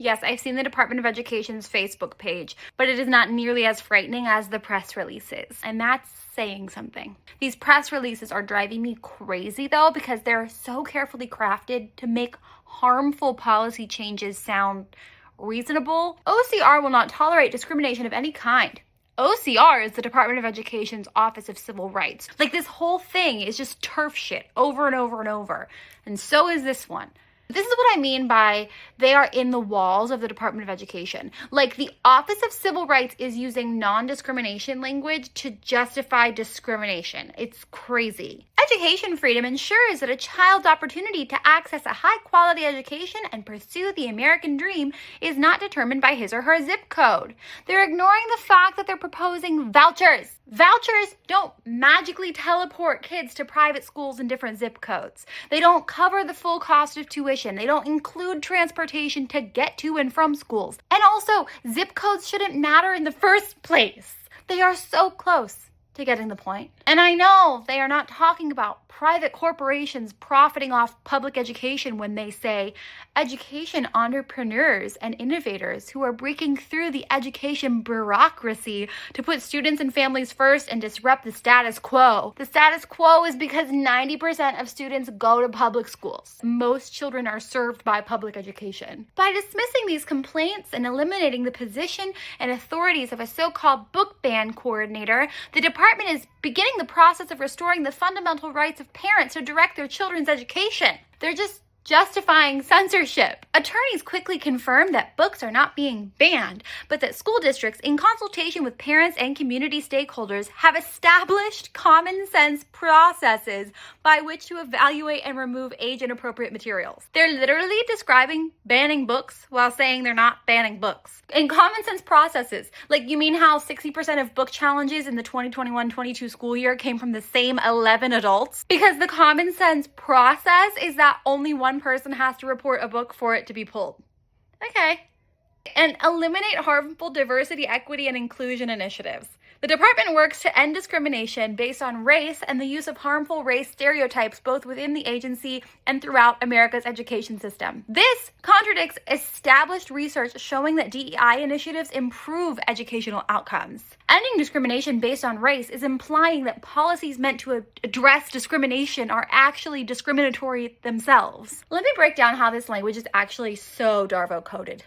Yes, I've seen the Department of Education's Facebook page, but it is not nearly as frightening as the press releases. And that's saying something. These press releases are driving me crazy though, because they're so carefully crafted to make harmful policy changes sound reasonable. OCR will not tolerate discrimination of any kind. OCR is the Department of Education's Office of Civil Rights. Like, this whole thing is just turf shit over and over and over. And so is this one. This is what I mean by they are in the walls of the Department of Education. Like, the Office of Civil Rights is using non-discrimination language to justify discrimination. It's crazy. Education freedom ensures that a child's opportunity to access a high-quality education and pursue the American dream is not determined by his or her zip code. They're ignoring the fact that they're proposing vouchers. Vouchers don't magically teleport kids to private schools in different zip codes. They don't cover the full cost of tuition. They don't include transportation to get to and from schools. And also, zip codes shouldn't matter in the first place. They are so close to getting the point. And I know they are not talking about private corporations profiting off public education when they say education entrepreneurs and innovators who are breaking through the education bureaucracy to put students and families first and disrupt the status quo. The status quo is because 90% of students go to public schools. Most children are served by public education. By dismissing these complaints and eliminating the position and authorities of a so-called book ban coordinator, the department is beginning the process of restoring the fundamental rights of parents to direct their children's education. They're just justifying censorship. Attorneys quickly confirmed that books are not being banned, but that school districts, in consultation with parents and community stakeholders, have established common sense processes by which to evaluate and remove age-inappropriate materials. They're literally describing banning books while saying they're not banning books. In common sense processes, like, you mean how 60% of book challenges in the 2021-22 school year came from the same 11 adults? Because the common sense process is that only one person has to report a book for it to be pulled. Okay. And eliminate harmful diversity, equity, and inclusion initiatives. The department works to end discrimination based on race and the use of harmful race stereotypes both within the agency and throughout America's education system. This contradicts established research showing that DEI initiatives improve educational outcomes. Ending discrimination based on race is implying that policies meant to address discrimination are actually discriminatory themselves. Let me break down how this language is actually so Darvo-coded.